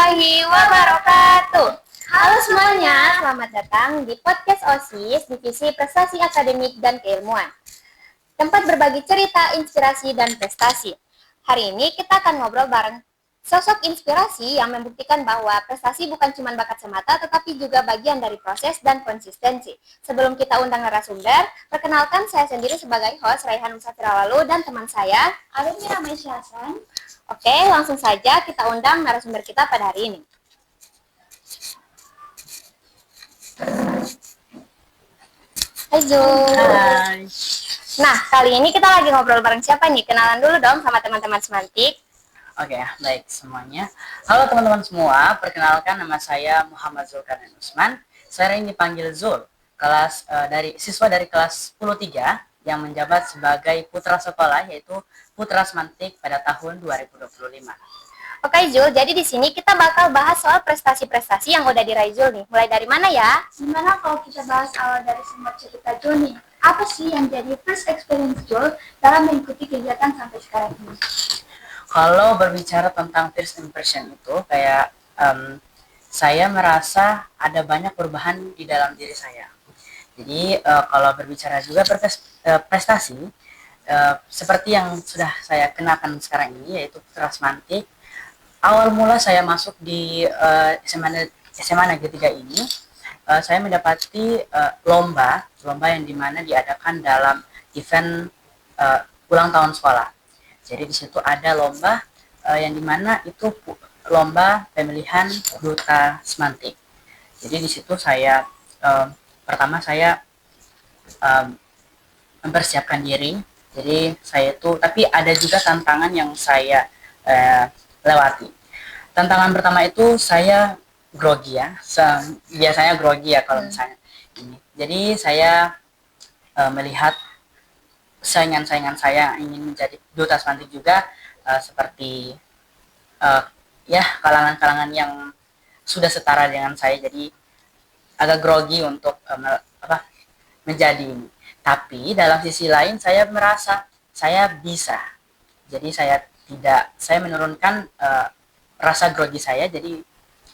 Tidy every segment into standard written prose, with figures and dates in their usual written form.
warahmatullahi wabarakatuh. Halo semuanya, selamat datang di podcast OSIS Divisi Prestasi Akademik dan Keilmuan. Tempat berbagi cerita, inspirasi, dan prestasi. Hari ini kita akan ngobrol bareng sosok inspirasi yang membuktikan bahwa prestasi bukan cuma bakat semata, tetapi juga bagian dari proses dan konsistensi. Sebelum kita undang narasumber, perkenalkan saya sendiri sebagai host Raihan Musafiralalu dan teman saya Alumni Ramesh Hasan. Oke, langsung saja kita undang narasumber kita pada hari ini. Hai Zul. Hai. Nah, kali ini kita lagi ngobrol bareng siapa nih? Kenalan dulu dong sama teman-teman semantik. Oke, baik semuanya. Halo teman-teman semua, perkenalkan nama saya Muhammad Zulkarnain Usman. Saya ini dipanggil Zul, siswa dari kelas 10-3 yang menjabat sebagai putra sekolah, yaitu Putra Semantik pada tahun 2025. Oke Zul, jadi di sini kita bakal bahas soal prestasi-prestasi yang udah diraih Zul nih. Mulai dari mana ya? Gimana kalau kita bahas awal dari semua cerita Jul nih? Apa sih yang jadi first experience Jul dalam mengikuti kegiatan sampai sekarang ini? Kalau berbicara tentang first impression itu, kayak saya merasa ada banyak perubahan di dalam diri saya. Jadi kalau berbicara juga prestasi, seperti yang sudah saya kenakan sekarang ini, yaitu Putra Semantik. Awal mula saya masuk di SMA Negeri 3 ini, saya mendapati lomba yang dimana diadakan dalam event ulang tahun sekolah. Jadi di situ ada lomba yang dimana itu lomba pemilihan duta semantik. Jadi di situ saya pertama saya mempersiapkan diri. Jadi saya itu, tapi ada juga tantangan yang saya lewati. Tantangan pertama itu saya grogi ya. Biasanya grogi ya kalau misalnya ini. Jadi saya melihat saingan-saingan saya yang ingin menjadi duta semantik juga, seperti ya kalangan-kalangan yang sudah setara dengan saya, jadi agak grogi untuk menjadi ini. Tapi dalam sisi lain saya merasa saya bisa. Jadi saya menurunkan rasa grogi saya, jadi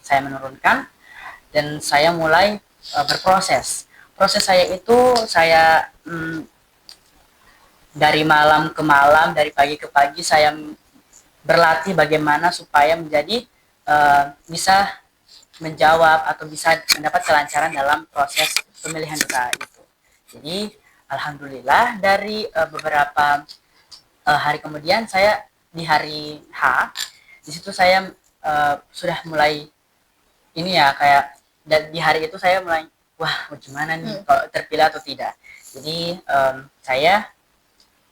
saya menurunkan dan saya mulai berproses. Proses saya itu saya dari malam ke malam, dari pagi ke pagi saya berlatih bagaimana supaya menjadi bisa menjawab atau bisa mendapat kelancaran dalam proses pemilihan duta itu. Jadi alhamdulillah dari beberapa hari kemudian, saya di hari H, di situ saya sudah mulai ini ya, kayak di hari itu saya mulai wah gimana nih kalau terpilih atau tidak. Jadi saya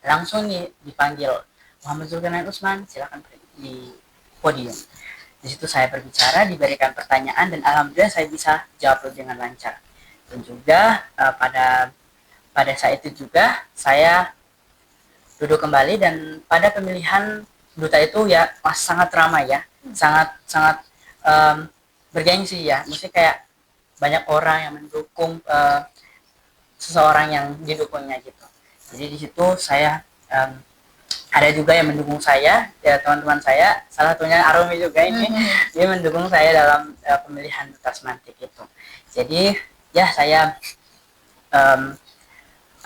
langsung dipanggil, Muhammad Zulkarnain Usman, silakan di podium. Di situ saya berbicara, diberikan pertanyaan, dan alhamdulillah saya bisa jawab dengan lancar. Dan juga pada saat itu juga saya duduk kembali, dan pada pemilihan duta itu ya sangat ramai ya, sangat bergengsi ya. Maksudnya kayak banyak orang yang mendukung seseorang yang didukungnya gitu. Jadi di situ saya ada juga yang mendukung saya, ya teman-teman saya, salah satunya Arumi juga ini, dia mendukung saya dalam pemilihan duta semantik itu. Jadi ya saya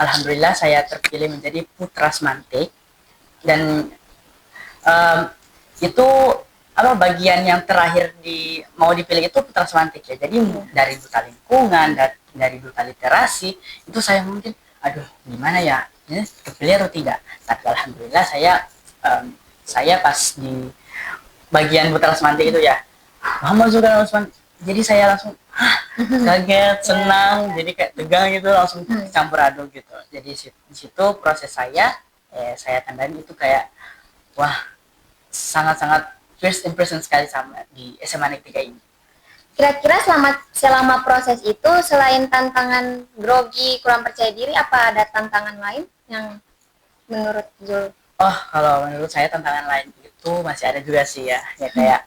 alhamdulillah saya terpilih menjadi putra semantik, dan itu bagian yang terakhir mau dipilih itu putra semantik ya. Jadi dari duta lingkungan, dari duta literasi itu saya mungkin gimana ya, ini terpilih atau tidak. Tapi alhamdulillah saya pas di bagian putra semantik itu ya Muhammad Zulkarnain Usman, jadi saya langsung kaget, senang, jadi kayak tegang gitu, langsung campur aduk gitu. Jadi di situ proses saya tandain itu kayak wah sangat-sangat first impression sekali sama di SMA Negeri 3 ini. Kira-kira selama proses itu, selain tantangan grogi, kurang percaya diri, apa ada tantangan lain yang menurut Zul? Oh, kalau menurut saya tantangan lain itu masih ada juga sih ya. Ya kayak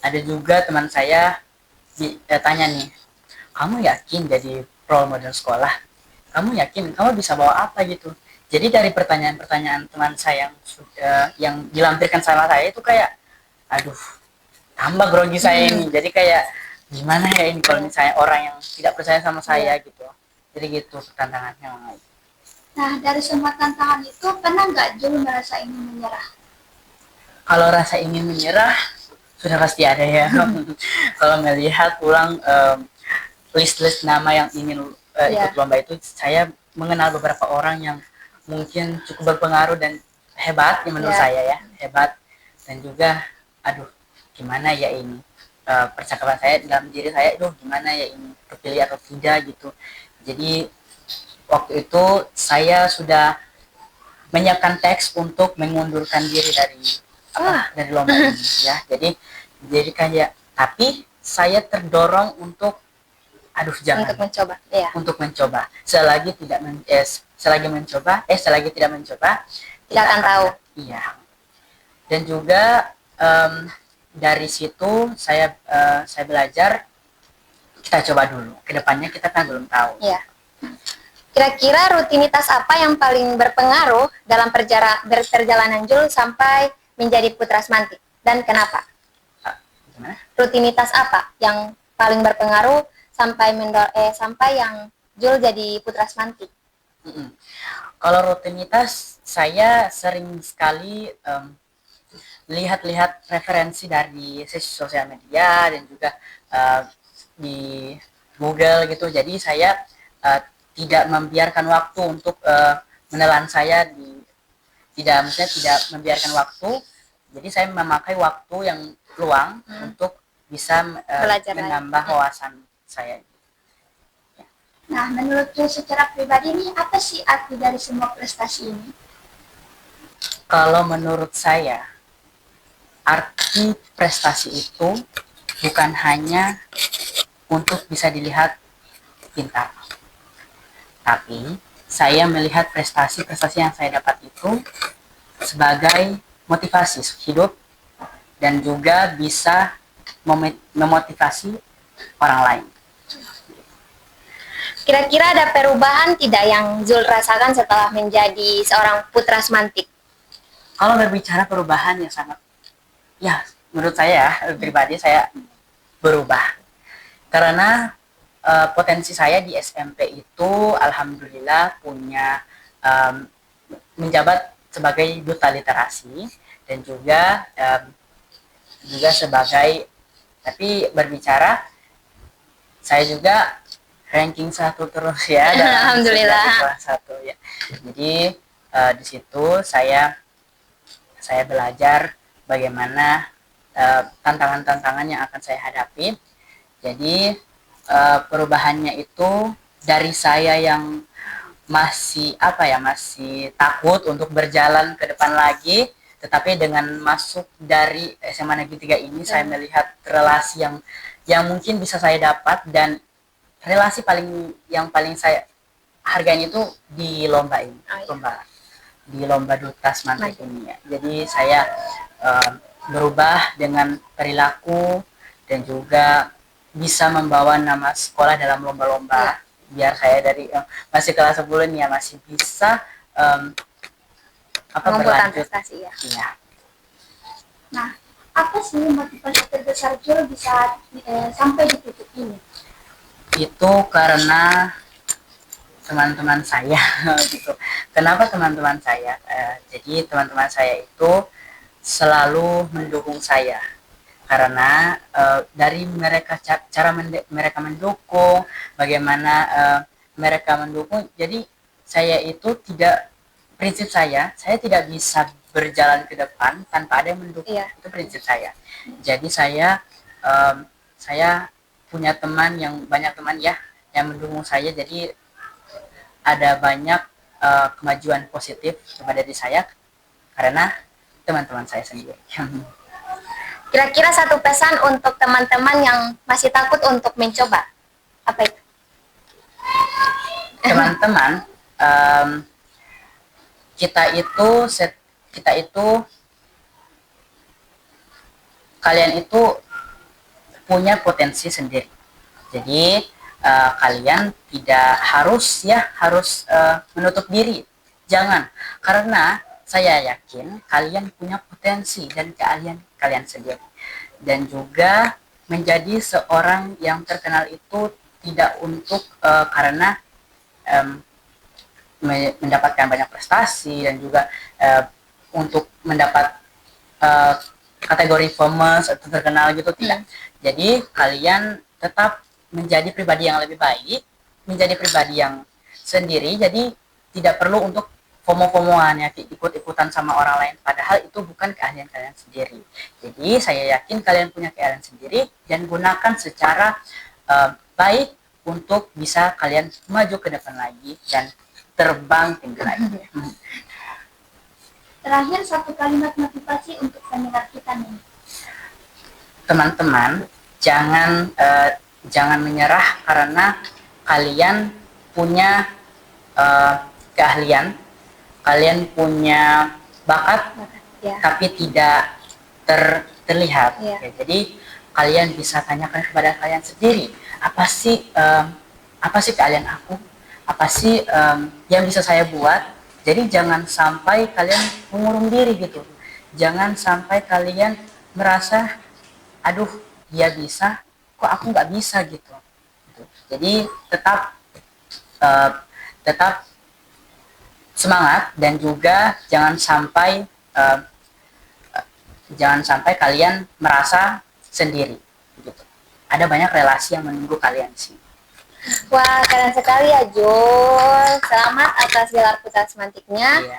ada juga teman saya tanya nih, kamu yakin jadi role model sekolah? Kamu yakin kamu bisa bawa apa gitu? Jadi dari pertanyaan-pertanyaan teman saya yang dilampirkan sama saya itu kayak, aduh, tambah grogi saya ini. Jadi kayak gimana ya ini kalau misalnya orang yang tidak percaya sama saya gitu. Jadi gitu tantangannya. Nah, dari semua tantangan itu, pernah nggak Jul merasa ingin menyerah? Kalau rasa ingin menyerah sudah pasti ada ya. Kalau melihat ulang list-list nama yang ingin ikut lomba itu, saya mengenal beberapa orang yang mungkin cukup berpengaruh dan hebat menurut saya ya, hebat. Dan juga aduh gimana ya ini percakapan saya dalam diri saya, gimana ya ini terpilih atau tidak gitu. Jadi waktu itu saya sudah menyiapkan teks untuk mengundurkan diri dari lomba ini ya. Jadi kayak, tapi saya terdorong untuk jangan untuk mencoba. Selagi tidak mencoba tidak akan tahu. Iya. Dan juga dari situ saya belajar, kita coba dulu. Kedepannya kita kan belum tahu. Iya. Kira-kira rutinitas apa yang paling berpengaruh dalam perjalanan Jul sampai menjadi Putra Semantik dan kenapa? Gimana? Rutinitas apa yang paling berpengaruh sampai yang Jul jadi Putra Semantik? Kalau rutinitas, saya sering sekali lihat-lihat referensi dari sosial media dan juga di Google gitu. Jadi saya tidak membiarkan waktu untuk menelan saya tidak membiarkan waktu. Jadi saya memakai waktu yang luang untuk bisa menambah wawasan saya. Nah, menurut Jul secara pribadi nih, apa sih arti dari semua prestasi ini? Kalau menurut saya, arti prestasi itu bukan hanya untuk bisa dilihat pintar, tapi saya melihat prestasi-prestasi yang saya dapat itu sebagai motivasi hidup dan juga bisa memotivasi orang lain. Kira-kira ada perubahan tidak yang Jul rasakan setelah menjadi seorang Putra Semantik? Kalau berbicara perubahan menurut saya pribadi saya berubah. Karena potensi saya di SMP itu alhamdulillah punya menjabat sebagai duta literasi dan juga sebagai, tapi berbicara saya juga ranking 1 terus ya alhamdulillah kelas 1 ya. Jadi di situ saya belajar bagaimana tantangan-tantangan yang akan saya hadapi. Jadi perubahannya itu dari saya yang masih takut untuk berjalan ke depan lagi, tetapi dengan masuk dari SMA Negeri 3 ini saya melihat relasi yang mungkin bisa saya dapat, dan relasi yang paling saya hargain itu di lomba ini, lomba Duta Semantik ini ya. Jadi saya berubah dengan perilaku dan juga bisa membawa nama sekolah dalam lomba-lomba. Biar saya dari masih kelas 10 nih ya masih bisa berlanjut prestasi ya. Iya. Nah, apa sih motivasi terbesar Jul bisa sampai di titik ini? Itu karena teman-teman saya gitu. Kenapa teman-teman saya? Jadi teman-teman saya itu selalu mendukung saya. Karena dari mereka cara mereka mendukung, bagaimana mereka mendukung, jadi saya itu prinsip saya tidak bisa berjalan ke depan tanpa ada yang mendukung. Itu prinsip saya. Jadi saya punya banyak teman ya yang mendukung saya, jadi ada banyak kemajuan positif kepada diri saya karena teman-teman saya sendiri. Kira-kira satu pesan untuk teman-teman yang masih takut untuk mencoba, apa itu? Teman-teman, kalian itu punya potensi sendiri. Jadi kalian tidak harus menutup diri. Jangan, karena saya yakin kalian punya potensi dan keahlian kalian sendiri. dan juga menjadi seorang yang terkenal itu tidak untuk karena mendapatkan banyak prestasi dan juga untuk mendapat kategori famous atau terkenal gitu, tidak. Jadi kalian tetap menjadi pribadi yang lebih baik, menjadi pribadi yang sendiri. Jadi tidak perlu untuk FOMO-FOMOan ya, ikut-ikutan sama orang lain, padahal itu bukan keahlian kalian sendiri. Jadi saya yakin kalian punya keahlian sendiri dan gunakan secara baik untuk bisa kalian maju ke depan lagi dan terbang tinggi lagi. Terakhir, satu kalimat motivasi untuk pendengar kita nih. Teman-teman, jangan menyerah karena kalian punya keahlian, kalian punya bakat, Ya. tapi tidak terlihat. Ya. Ya, jadi kalian bisa tanyakan kepada kalian sendiri, apa sih keahlian aku, apa sih yang bisa saya buat. Jadi jangan sampai kalian mengurung diri gitu, jangan sampai kalian merasa aduh dia bisa, kok aku nggak bisa gitu. Jadi tetap semangat dan juga jangan sampai kalian merasa sendiri gitu. Ada banyak relasi yang menunggu kalian sih. Wah, keren sekali ya Jul. Selamat atas gelar putra semantiknya. Iya.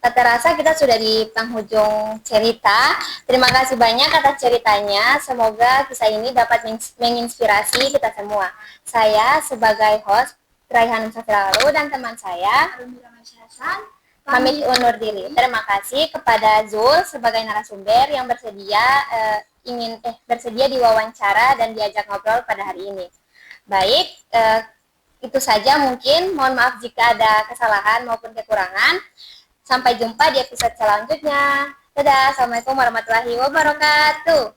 Tak terasa kita sudah di penghujung cerita. Terima kasih banyak atas ceritanya. Semoga kisah ini dapat menginspirasi kita semua. Saya sebagai host Raihan Safiralu dan teman saya Alumni Ramadhan Hasan, pamit undur diri. Terima kasih kepada Zul sebagai narasumber yang bersedia diwawancara dan diajak ngobrol pada hari ini. Baik, itu saja mungkin. Mohon maaf jika ada kesalahan maupun kekurangan. Sampai jumpa di episode selanjutnya. Dadah, Assalamualaikum warahmatullahi wabarakatuh.